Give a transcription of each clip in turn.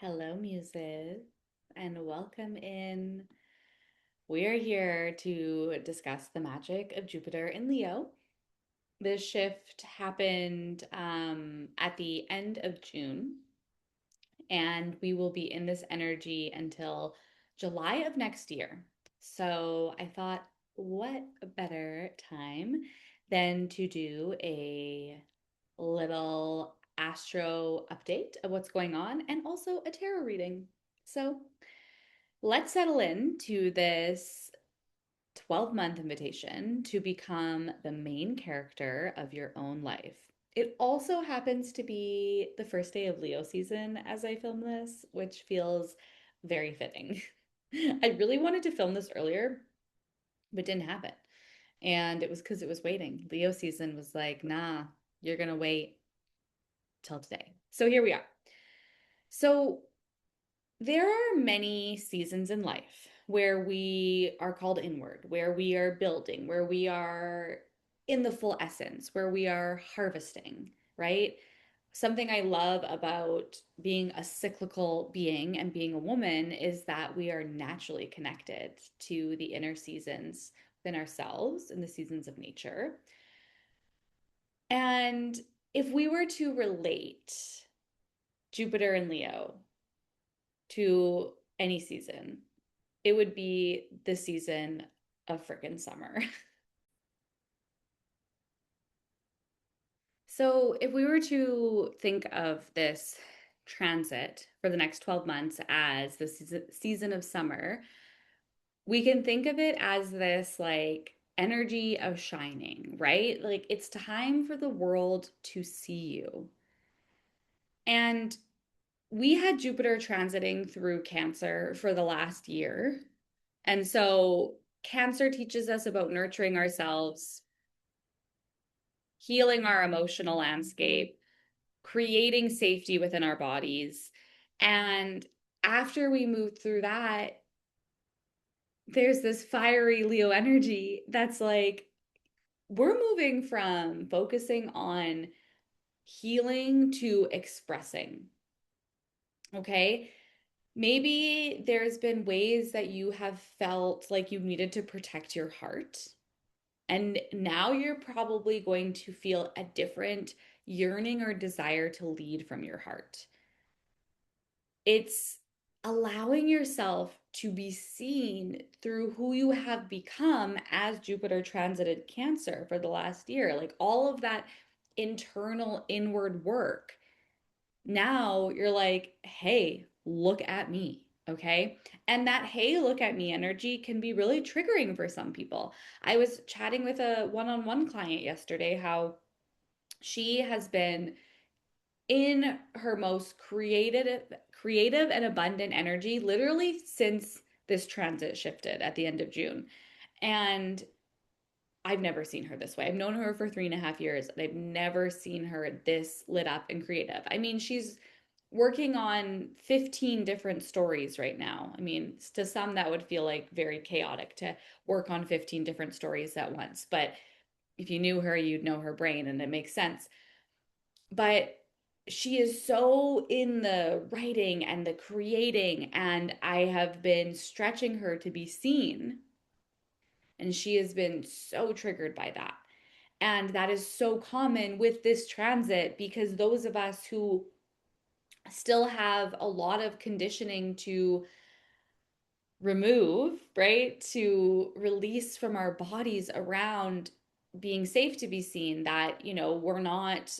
Hello, muses, and welcome in. We're here to discuss the magic of Jupiter in Leo. This shift happened at the end of June, and we will be in this energy until July of next year. So I thought, what a better time than to do a little astro update of what's going on and also a tarot reading. So let's settle in to this 12-month invitation to become the main character of your own life. It also happens to be the first day of Leo season as I film this, which feels very fitting. I really wanted to film this earlier, but didn't happen. And it was because it was waiting. Leo season was like, nah, you're going to wait till today. So here we are. So there are many seasons in life where we are called inward, where we are building, where we are in the full essence, where we are harvesting, right? Something I love about being a cyclical being and being a woman is that we are naturally connected to the inner seasons within ourselves and the seasons of nature. And if we were to relate Jupiter and Leo to any season, it would be the season of frickin' summer. So, if we were to think of this transit for the next 12 months as the season of summer, we can think of it as this like energy of shining, right? Like it's time for the world to see you. And we had Jupiter transiting through Cancer for the last year. And so Cancer teaches us about nurturing ourselves, healing our emotional landscape, creating safety within our bodies. And after we move through that, there's this fiery Leo energy that's like, we're moving from focusing on healing to expressing. Okay. Maybe there's been ways that you have felt like you needed to protect your heart. And now you're probably going to feel a different yearning or desire to lead from your heart. It's allowing yourself to be seen through who you have become as Jupiter transited Cancer for the last year. Like all of that internal inward work. Now you're like, hey, look at me. Okay. And that, hey, look at me energy can be really triggering for some people. I was chatting with a one on one client yesterday how she has been in her most creative and abundant energy literally since this transit shifted at the end of June. And I've never seen her this way. I've known her for 3.5 years, and I've never seen her this lit up and creative. I mean, she's working on 15 different stories right now. I mean, to some, that would feel like very chaotic to work on 15 different stories at once. But if you knew her, you'd know her brain, and it makes sense. But she is so in the writing and the creating, and I have been stretching her to be seen, and she has been so triggered by that. And that is so common with this transit because those of us who still have a lot of conditioning to remove, right? To release from our bodies around being safe to be seen, that, we're not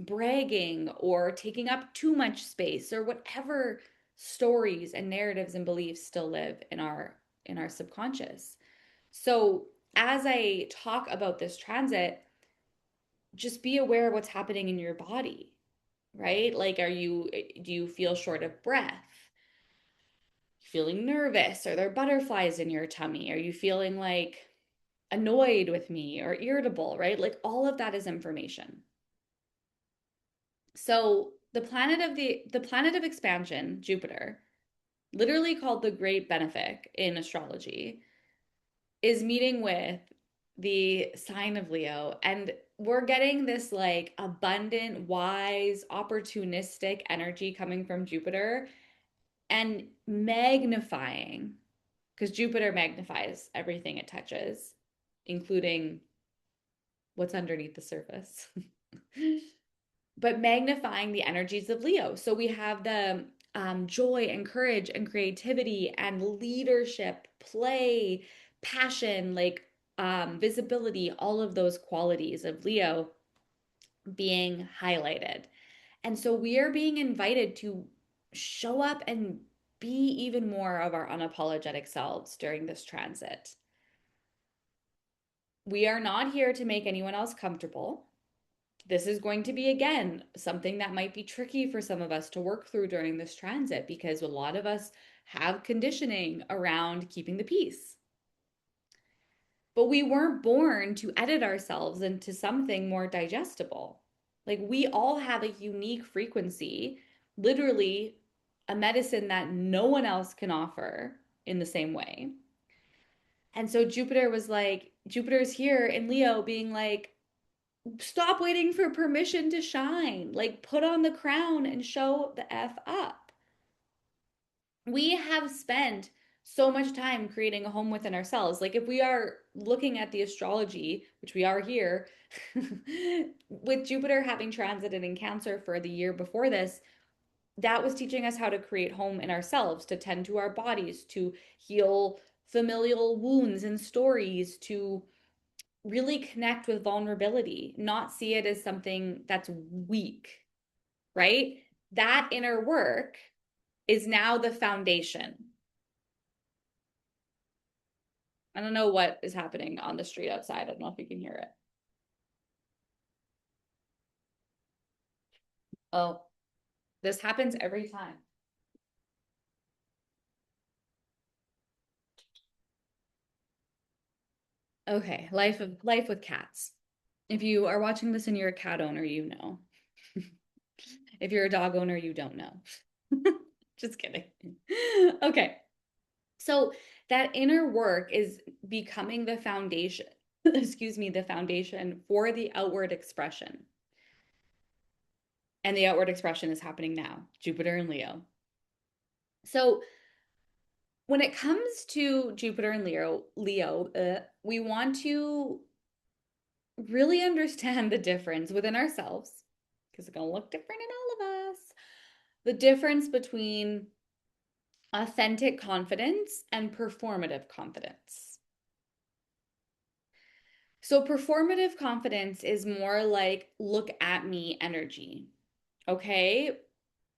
bragging or taking up too much space or whatever stories and narratives and beliefs still live in our subconscious. So, as I talk about this transit, just be aware of what's happening in your body, right? Like, do you feel short of breath? Feeling nervous? Are there butterflies in your tummy? Are you feeling like annoyed with me or irritable, right? Like all of that is information. So the planet of expansion, Jupiter, literally called the great benefic in astrology, is meeting with the sign of Leo, and we're getting this like abundant, wise, opportunistic energy coming from Jupiter and magnifying, because Jupiter magnifies everything it touches, including what's underneath the surface, but magnifying the energies of Leo. So we have the joy and courage and creativity and leadership, play, passion, like visibility, all of those qualities of Leo being highlighted. And so we are being invited to show up and be even more of our unapologetic selves during this transit. We are not here to make anyone else comfortable. This is going to be, again, something that might be tricky for some of us to work through during this transit because a lot of us have conditioning around keeping the peace. But we weren't born to edit ourselves into something more digestible. Like we all have a unique frequency, literally a medicine that no one else can offer in the same way. And so Jupiter was like, Jupiter's here in Leo being like, stop waiting for permission to shine. Like, put on the crown and show the F up. We have spent so much time creating a home within ourselves. Like, if we are looking at the astrology, which we are here, with Jupiter having transited in Cancer for the year before this, that was teaching us how to create home in ourselves, to tend to our bodies, to heal familial wounds and stories, to really connect with vulnerability, not see it as something that's weak, right? That inner work is now the foundation. I don't know what is happening on the street outside. I don't know if you can hear it. Oh, this happens every time. Okay, life with cats. If you are watching this and you're a cat owner, you know. If you're a dog owner, you don't know. Just kidding. Okay. So that inner work is becoming the foundation, excuse me, the foundation for the outward expression. And the outward expression is happening now, Jupiter and Leo. So when it comes to Jupiter and Leo, we want to really understand the difference within ourselves, because it's going to look different in all of us. The difference between authentic confidence and performative confidence. So, performative confidence is more like look at me energy. Okay.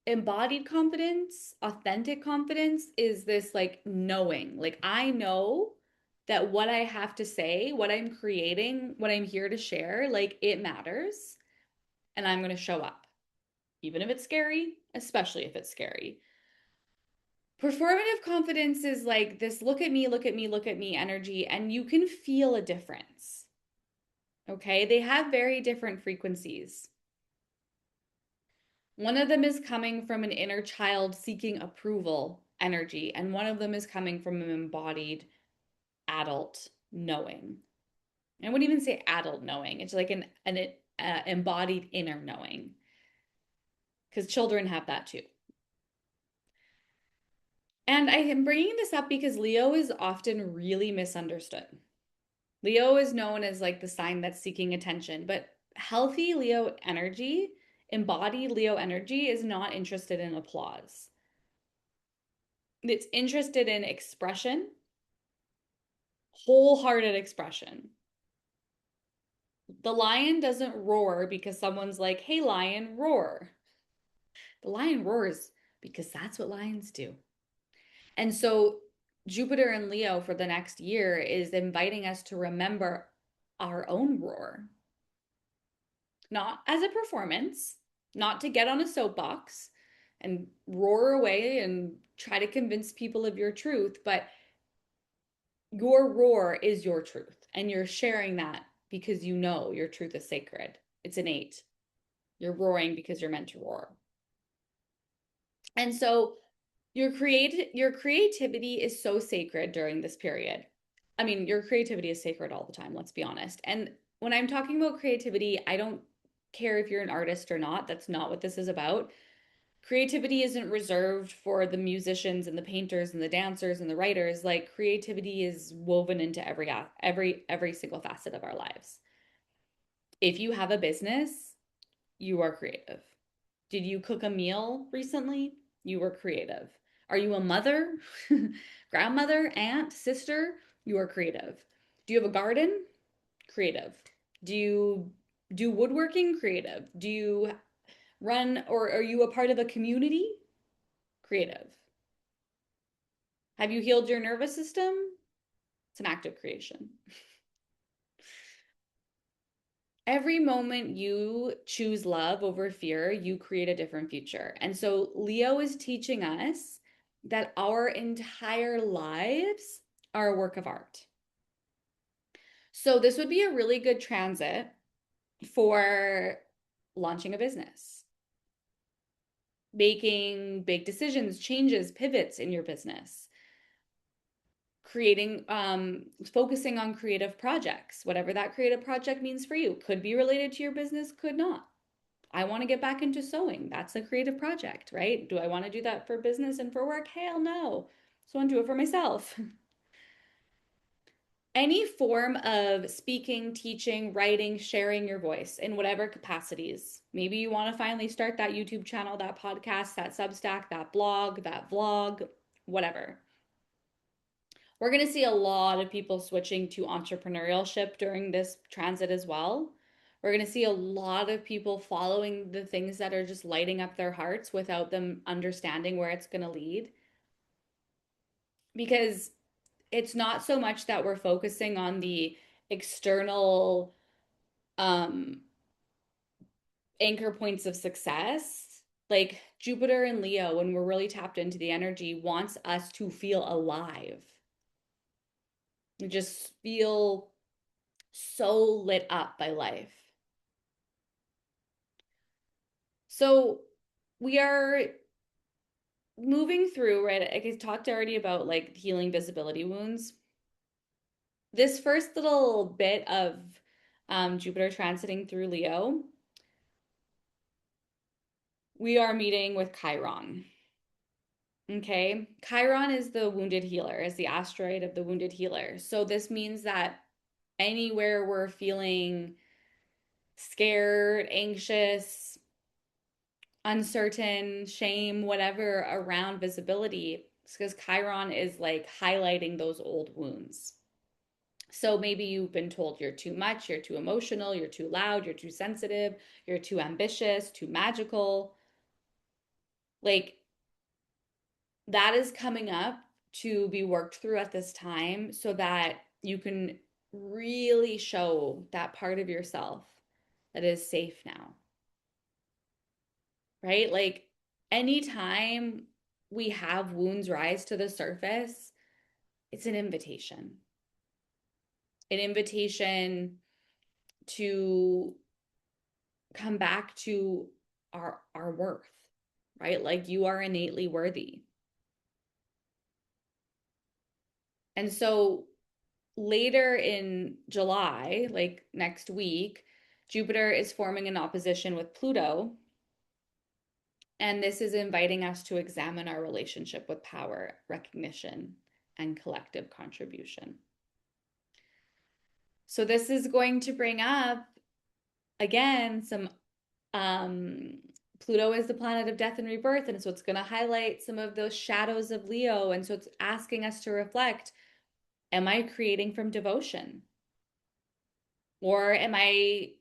Embodied confidence, authentic confidence is this like knowing, like I know that what I have to say, what I'm creating, what I'm here to share, like it matters and I'm going to show up, even if it's scary, especially if it's scary. Performative confidence is like this look at me, look at me, look at me energy, and you can feel a difference. Okay. They have very different frequencies. One of them is coming from an inner child seeking approval energy, and one of them is coming from an embodied adult knowing. I wouldn't even say adult knowing. It's like an embodied inner knowing, because children have that too. And I am bringing this up because Leo is often really misunderstood. Leo is known as like the sign that's seeking attention, but healthy Leo energy, embodied Leo energy, is not interested in applause. It's interested in expression, wholehearted expression. The lion doesn't roar because someone's like, hey, lion, roar. The lion roars because that's what lions do. And so Jupiter and Leo for the next year is inviting us to remember our own roar, not as a performance, not to get on a soapbox and roar away and try to convince people of your truth, but your roar is your truth. And you're sharing that because you know your truth is sacred. It's innate. You're roaring because you're meant to roar. And so your creativity is so sacred during this period. I mean, your creativity is sacred all the time, let's be honest. And when I'm talking about creativity, I don't care if you're an artist or not. That's not what this is about. Creativity isn't reserved for the musicians and the painters and the dancers and the writers. Like creativity is woven into every single facet of our lives. If you have a business, you are creative. Did you cook a meal recently? You were creative. Are you a mother, grandmother, aunt, sister? You are creative. Do you have a garden? Creative. Do you do woodworking? Creative. Do you run or are you a part of a community? Creative. Have you healed your nervous system? It's an act of creation. Every moment you choose love over fear, you create a different future. And so Leo is teaching us that our entire lives are a work of art. So this would be a really good transit for launching a business, making big decisions, changes, pivots in your business, creating, focusing on creative projects, whatever that creative project means for you. Could be related to your business, could not. I want to get back into sewing. That's a creative project, right? Do I want to do that for business and for work? Hell no. So I want to do it for myself. Any form of speaking, teaching, writing, sharing your voice in whatever capacities. Maybe you want to finally start that YouTube channel, that podcast, that Substack, that blog, that vlog, whatever. We're going to see a lot of people switching to entrepreneurship during this transit as well. We're going to see a lot of people following the things that are just lighting up their hearts without them understanding where it's going to lead. Because it's not so much that we're focusing on the external um, anchor points of success. Like Jupiter and Leo, when we're really tapped into the energy, wants us to feel alive. Just feel so lit up by life. So we are moving through, right? I talked already about like healing visibility wounds. This first little bit of Jupiter transiting through Leo, we are meeting with Chiron. Okay. Chiron is the wounded healer, is the asteroid of the wounded healer. So this means that anywhere we're feeling scared, anxious, uncertain, shame, whatever around visibility, it's because Chiron is like highlighting those old wounds. So maybe you've been told you're too much, you're too emotional, you're too loud, you're too sensitive, you're too ambitious, too magical. Like that is coming up to be worked through at this time so that you can really show that part of yourself that is safe now, right? Like anytime we have wounds rise to the surface, it's an invitation to come back to our worth, right? Like you are innately worthy. And so later in July, like next week, Jupiter is forming an opposition with Pluto. And this is inviting us to examine our relationship with power, recognition, and collective contribution. So this is going to bring up, again, some Pluto is the planet of death and rebirth. And so it's going to highlight some of those shadows of Leo. And so it's asking us to reflect, am I creating from devotion? Or am I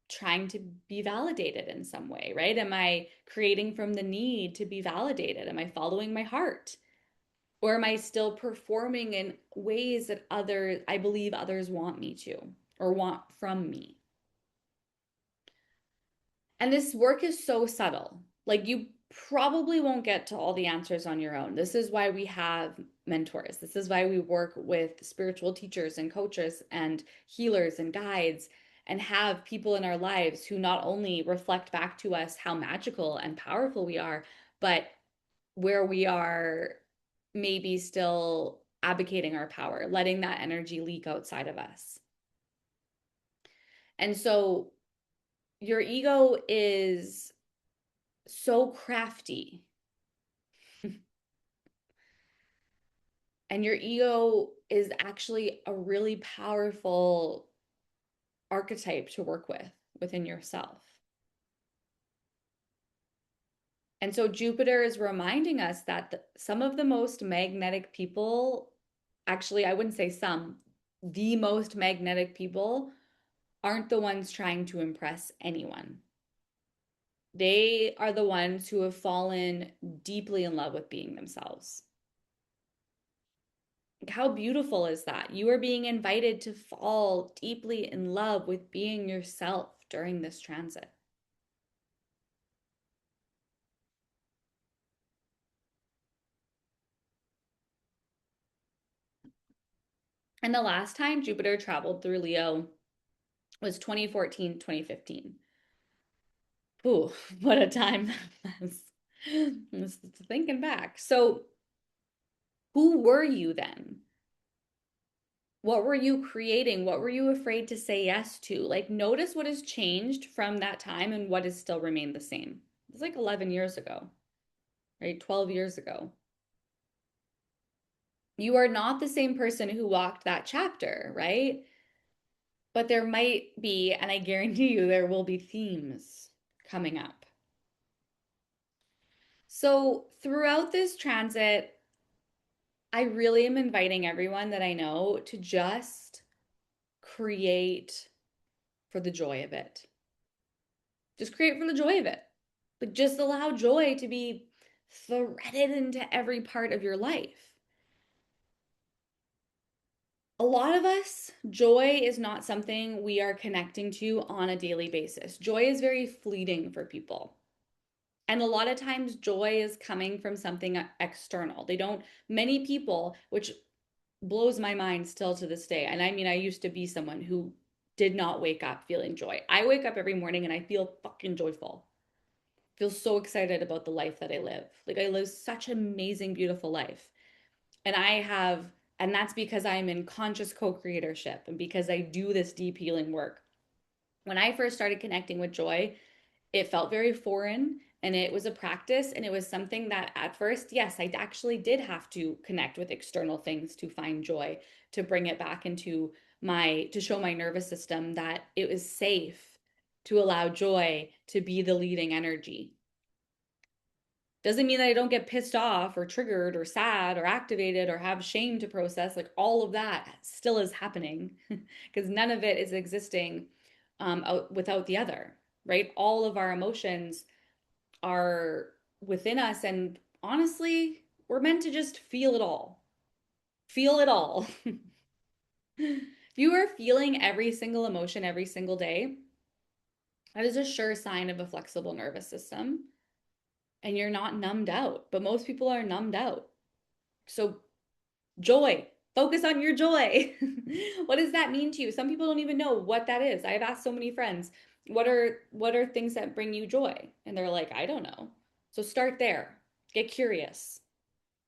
trying to be validated in some way, right? Am I creating from the need to be validated? Am I following my heart? Or am I still performing in ways that I believe others want me to or want from me? And this work is so subtle. Like you probably won't get to all the answers on your own. This is why we have mentors. This is why we work with spiritual teachers and coaches and healers and guides and have people in our lives who not only reflect back to us how magical and powerful we are, but where we are maybe still advocating our power, letting that energy leak outside of us. And so your ego is so crafty, and your ego is actually a really powerful archetype to work with within yourself. And so Jupiter is reminding us that some of the most magnetic people, actually, I wouldn't say some, the most magnetic people aren't the ones trying to impress anyone. They are the ones who have fallen deeply in love with being themselves. How beautiful is that? You are being invited to fall deeply in love with being yourself during this transit. And the last time Jupiter traveled through Leo was 2014, 2015. Ooh, what a time that was. Thinking back. So, who were you then? What were you creating? What were you afraid to say yes to? Like, notice what has changed from that time and what has still remained the same. It's like 11 years ago, right? 12 years ago. You are not the same person who walked that chapter, right? But there might be, and I guarantee you, there will be themes coming up. So, throughout this transit, I really am inviting everyone that I know to just create for the joy of it. Just create for the joy of it. Like, just allow joy to be threaded into every part of your life. A lot of us, joy is not something we are connecting to on a daily basis. Joy is very fleeting for people. And a lot of times, joy is coming from something external. They don't, many people, which blows my mind still to this day. And I mean, I used to be someone who did not wake up feeling joy. I wake up every morning and I feel fucking joyful. I feel so excited about the life that I live. Like, I live such an amazing, beautiful life. And I have, and that's because I'm in conscious co-creatorship and because I do this deep healing work. When I first started connecting with joy, it felt very foreign, and it was a practice, and it was something that at first, yes, I actually did have to connect with external things to find joy, to bring it back into to show my nervous system that it was safe to allow joy to be the leading energy. Doesn't mean that I don't get pissed off or triggered or sad or activated or have shame to process. Like, all of that still is happening because none of it is existing without the other, right? All of our emotions are within us. And honestly, we're meant to just feel it all. Feel it all. If you are feeling every single emotion every single day, that is a sure sign of a flexible nervous system. And you're not numbed out, but most people are numbed out. So, joy, focus on your joy. What does that mean to you? Some people don't even know what that is. I've asked so many friends, what are things that bring you joy? And they're like, I don't know. So start there. Get curious.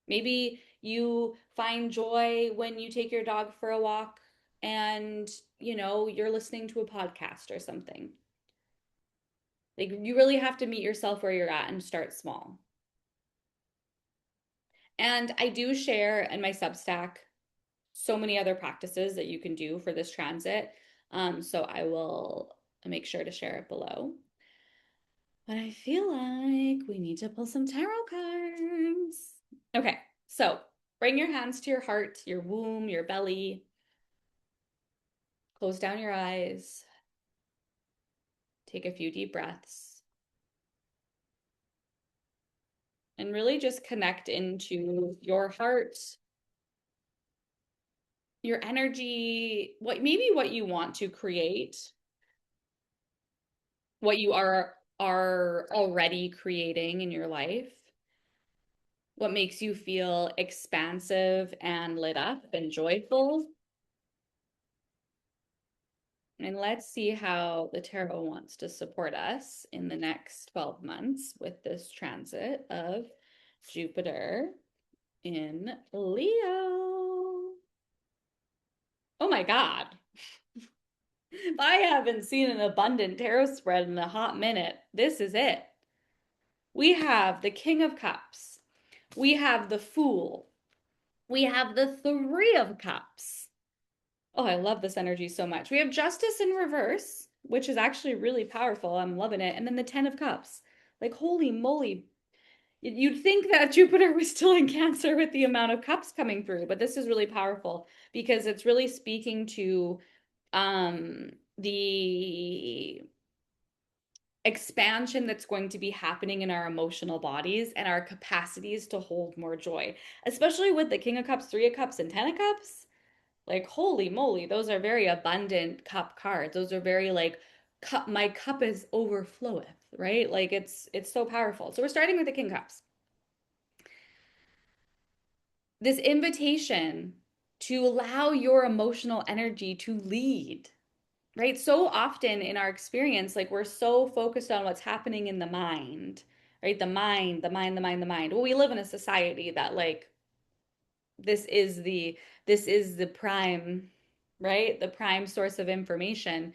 Maybe you find joy when you take your dog for a walk and, you're listening to a podcast or something. Like, you really have to meet yourself where you're at and start small. And I do share in my Substack so many other practices that you can do for this transit. So I will make sure to share it below. But I feel like we need to pull some tarot cards. Okay, so bring your hands to your heart, your womb, your belly. Close down your eyes. Take a few deep breaths. And really just connect into your heart, your energy, what you want to create, what you are already creating in your life, what makes you feel expansive and lit up and joyful. And let's see how the tarot wants to support us in the next 12 months with this transit of Jupiter in Leo. Oh my God. If I haven't seen an abundant tarot spread in a hot minute, this is it. We have the King of Cups. We have the Fool. We have the Three of Cups. Oh, I love this energy so much. We have Justice in reverse, which is actually really powerful. I'm loving it. And then the Ten of Cups. Like, holy moly. You'd think that Jupiter was still in Cancer with the amount of cups coming through, but this is really powerful because it's really speaking to the expansion that's going to be happening in our emotional bodies and our capacities to hold more joy, especially with the King of Cups, Three of Cups, and Ten of Cups. Like, holy moly, those are very abundant cup cards. Those are very like cup, my cup is overfloweth, right? Like it's so powerful. So we're starting with the King Cups. This invitation to allow your emotional energy to lead, right? So often in our experience, like we're so focused on what's happening in the mind, right? The mind, the mind, the mind, the mind. Well, we live in a society that like this is the this is the prime, right? The prime source of information.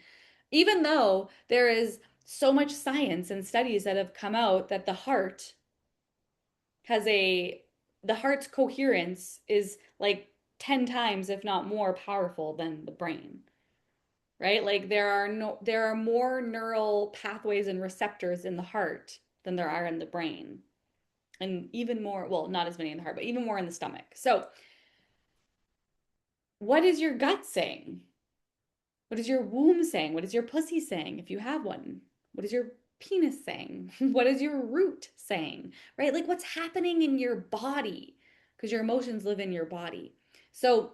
Even though there is so much science and studies that have come out that has a the heart's coherence is like 10 times if not more powerful than the brain, right? Like there are more neural pathways and receptors in the heart than there are in the brain. And even more, well, not as many in the heart, but even more in the stomach. So, what is your gut saying? What is your womb saying? What is your pussy saying if you have one? What is your penis saying? What is your root saying? Right? Like what's happening in your body because your emotions live in your body. So,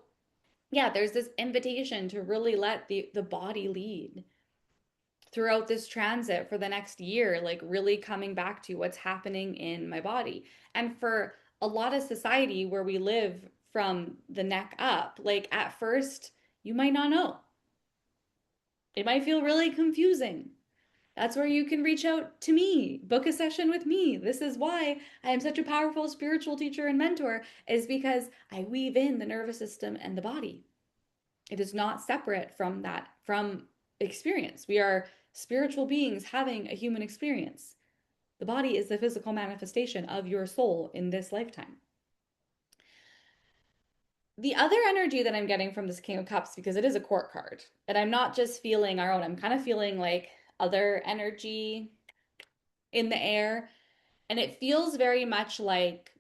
yeah, there's this invitation to really let the body lead throughout this transit for the next year, like really coming back to what's happening in my body. And for a lot of society where we live from the neck up, like at first, you might not know. It might feel really confusing. That's where you can reach out to me, book a session with me. This is why I am such a powerful spiritual teacher and mentor, is because I weave in the nervous system and the body. It is not separate from from experience. We are spiritual beings having a human experience. The body is the physical manifestation of your soul in this lifetime. The other energy that I'm getting from this King of Cups, because it is a court card, and I'm not just feeling our own, I'm kind of feeling like other energy in the air. And it feels very much like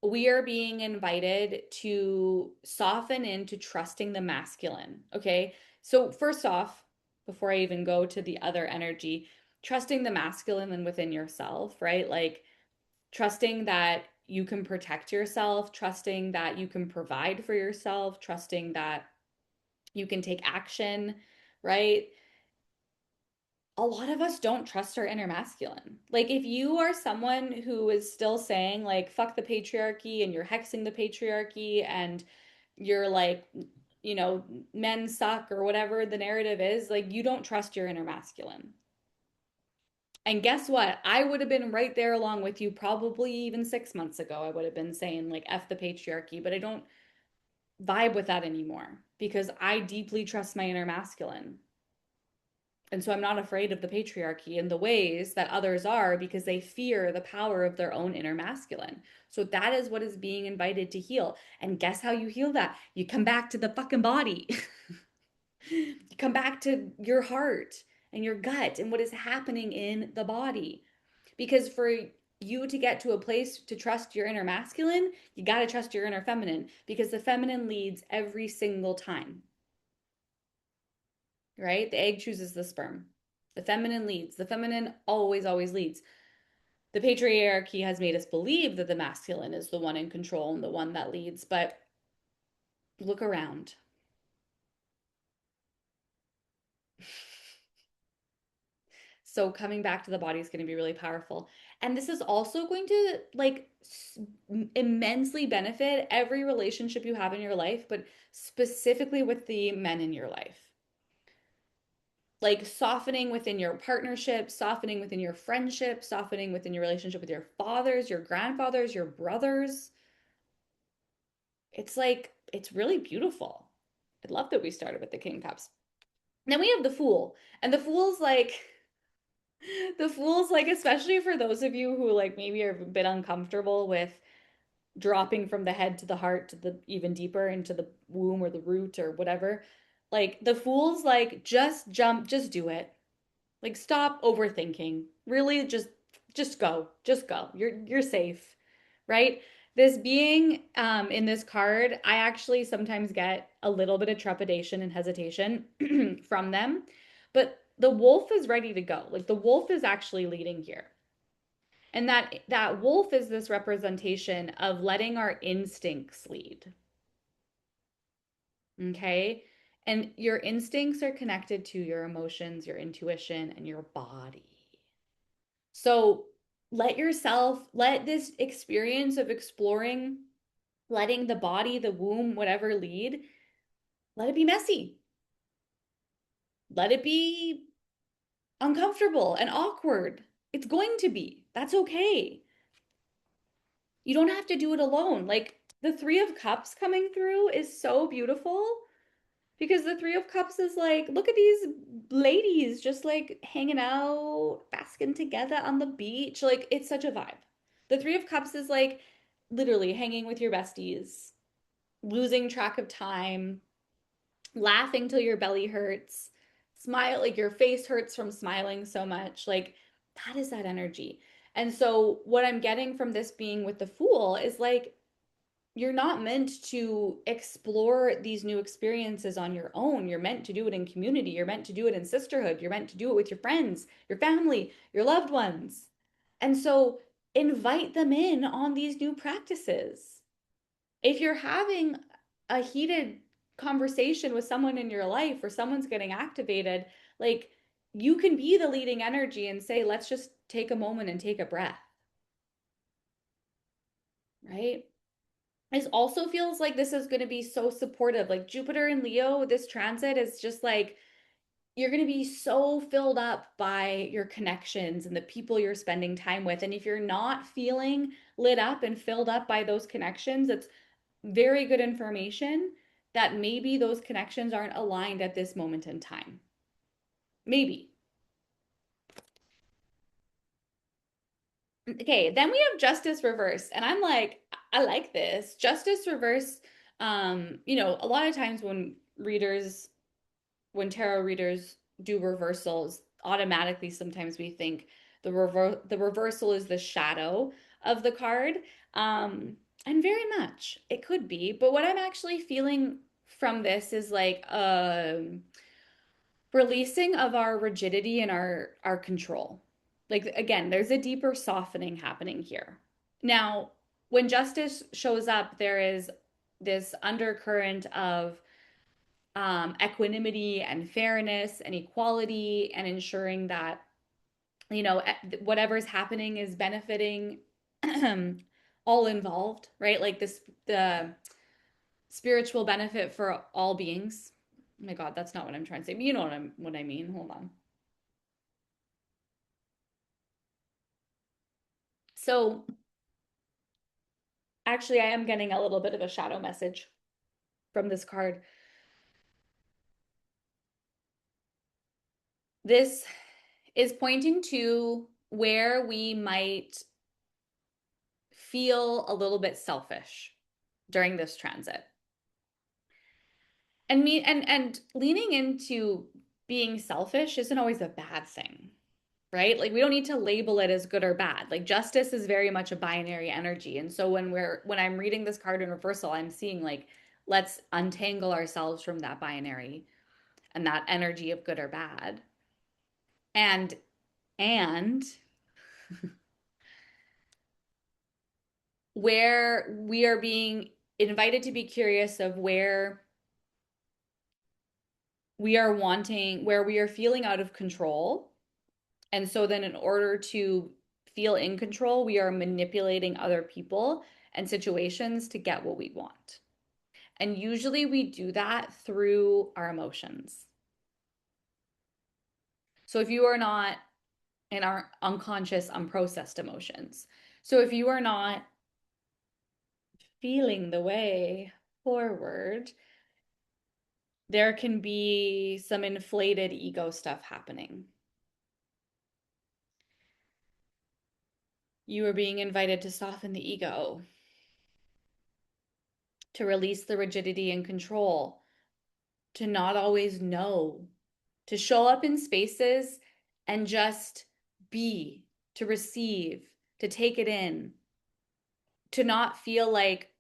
we are being invited to soften into trusting the masculine. Okay. So, first off, before I even go to the other energy, trusting the masculine and within yourself, right? Like trusting that you can protect yourself, trusting that you can provide for yourself, trusting that you can take action, right? A lot of us don't trust our inner masculine. Like, if you are someone who is still saying, like, fuck the patriarchy and you're hexing the patriarchy and you're like, you know, men suck or whatever the narrative is, like, you don't trust your inner masculine. And guess what? I would have been right there along with you probably even 6 months ago. I would have been saying, like, F the patriarchy, but I don't vibe with that anymore because I deeply trust my inner masculine. And so I'm not afraid of the patriarchy in the ways that others are because they fear the power of their own inner masculine. So that is what is being invited to heal. And guess how you heal that? You come back to the fucking body. You come back to your heart and your gut and what is happening in the body. Because for you to get to a place to trust your inner masculine, you got to trust your inner feminine because the feminine leads every single time, right? The egg chooses the sperm. The feminine leads. The feminine always, always leads. The patriarchy has made us believe that the masculine is the one in control and the one that leads, but look around. So coming back to the body is going to be really powerful. And this is also going to like immensely benefit every relationship you have in your life, but specifically with the men in your life. Like softening within your partnership, softening within your friendship, softening within your relationship with your fathers, your grandfathers, your brothers. It's like, it's really beautiful. I love that we started with the King Cups. Then we have the Fool. And the Fool's like the Fool's like, especially for those of you who like maybe are a bit uncomfortable with dropping from the head to the heart to the even deeper into the womb or the root or whatever. Like the Fool's like, just jump, just do it. Like stop overthinking. Really just go. Just go. You're safe, right? This being in this card, I actually sometimes get a little bit of trepidation and hesitation from them, but the wolf is ready to go. Like the wolf is actually leading here. And that wolf is this representation of letting our instincts lead. Okay? And your instincts are connected to your emotions, your intuition, and your body. So let this experience of exploring, letting the body, the womb, whatever lead, let it be messy. Let it be uncomfortable and awkward. It's going to be. That's okay. You don't have to do it alone. Like the Three of Cups coming through is so beautiful because the Three of Cups is like, look at these ladies just like hanging out, basking together on the beach. Like it's such a vibe. The Three of Cups is like literally hanging with your besties, losing track of time, laughing till your belly hurts, smile like your face hurts from smiling so much. Like that is that energy. And so what I'm getting from this being with the Fool is like you're not meant to explore these new experiences on your own. You're meant to do it in community. You're meant to do it in sisterhood. You're meant to do it with your friends, your family, your loved ones. And so invite them in on these new practices. If you're having a heated conversation with someone in your life or someone's getting activated, like you can be the leading energy and say, let's just take a moment and take a breath, right? It also feels like this is going to be so supportive. Like Jupiter and Leo, this transit is just like you're going to be so filled up by your connections and the people you're spending time with. And if you're not feeling lit up and filled up by those connections, it's very good information that maybe those connections aren't aligned at this moment in time. Maybe. Okay, then we have justice reverse. And I'm like, I like this. Justice reverse, a lot of times when tarot readers do reversals, automatically sometimes we think the reversal is the shadow of the card. And very much it could be, but what I'm actually feeling from this is like releasing of our rigidity and our control. Like again, there's a deeper softening happening here. Now, when justice shows up, there is this undercurrent of equanimity and fairness and equality and ensuring that whatever's happening is benefiting all involved, right? Like this the spiritual benefit for all beings. Oh my God, that's not what I'm trying to say. But you know what I mean. Hold on. So actually, I am getting a little bit of a shadow message from this card. This is pointing to where we might feel a little bit selfish during this transit. And leaning into being selfish isn't always a bad thing, right? Like we don't need to label it as good or bad. Like justice is very much a binary energy. And so when I'm reading this card in reversal, I'm seeing like let's untangle ourselves from that binary and that energy of good or bad. And and where we are being invited to be curious of where we are feeling out of control. And so then in order to feel in control, we are manipulating other people and situations to get what we want. And usually we do that through our emotions. So if you are not in our unconscious, unprocessed emotions, so if you are not feeling the way forward, there can be some inflated ego stuff happening. You are being invited to soften the ego, to release the rigidity and control, to not always know, to show up in spaces and just be, to receive, to take it in, to not feel like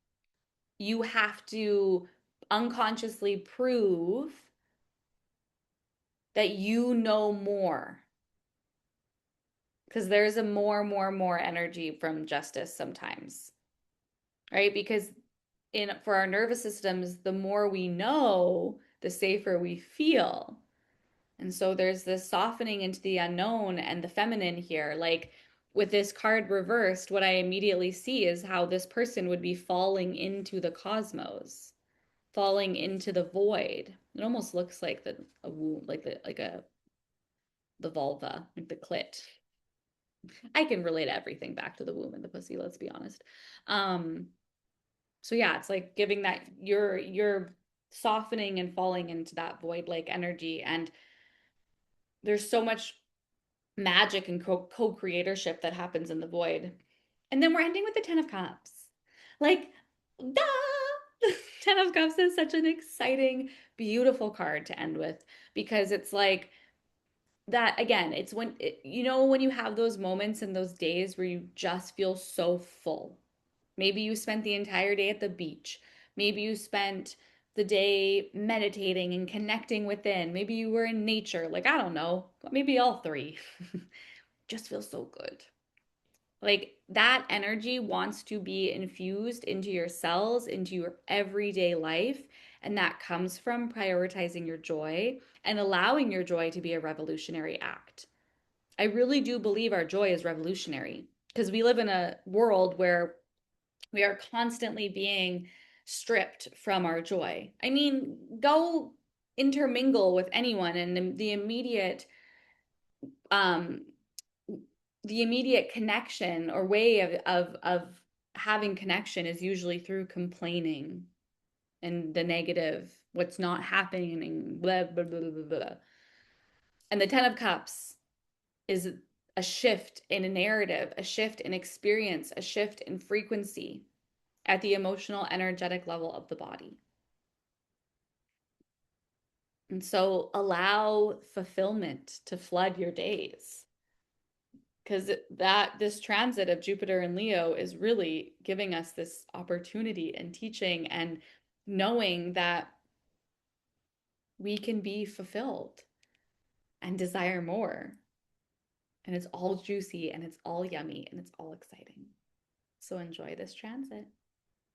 you have to unconsciously prove that you know more. Because there's a more energy from justice sometimes, right? Because for our nervous systems, the more we know, the safer we feel. And so there's this softening into the unknown and the feminine here. Like with this card reversed, what I immediately see is how this person would be falling into the cosmos, falling into the void. It almost looks like a womb, the vulva, like the clit. I can relate everything back to the womb and the pussy, let's be honest. Um, so yeah, it's like giving that you're softening and falling into that void like energy. And there's so much magic and co-creatorship that happens in the void. And then we're ending with the 10 of Cups. Like, duh! 10 of Cups is such an exciting, beautiful card to end with because it's like that again, it's when you have those moments and those days where you just feel so full. Maybe you spent the entire day at the beach. Maybe you spent the day meditating and connecting within. Maybe you were in nature. Like, I don't know. Maybe all three. Just feels so good. Like that energy wants to be infused into your cells, into your everyday life. And that comes from prioritizing your joy and allowing your joy to be a revolutionary act. I really do believe our joy is revolutionary because we live in a world where we are constantly being stripped from our joy. I mean, go intermingle with anyone and um the immediate connection or way of having connection is usually through complaining and the negative, what's not happening, blah blah blah blah blah. And the 10 of Cups is a shift in a narrative, a shift in experience, a shift in frequency at the emotional, energetic level of the body. And so allow fulfillment to flood your days because this transit of Jupiter and Leo is really giving us this opportunity and teaching and knowing that we can be fulfilled and desire more. And it's all juicy and it's all yummy and it's all exciting. So enjoy this transit.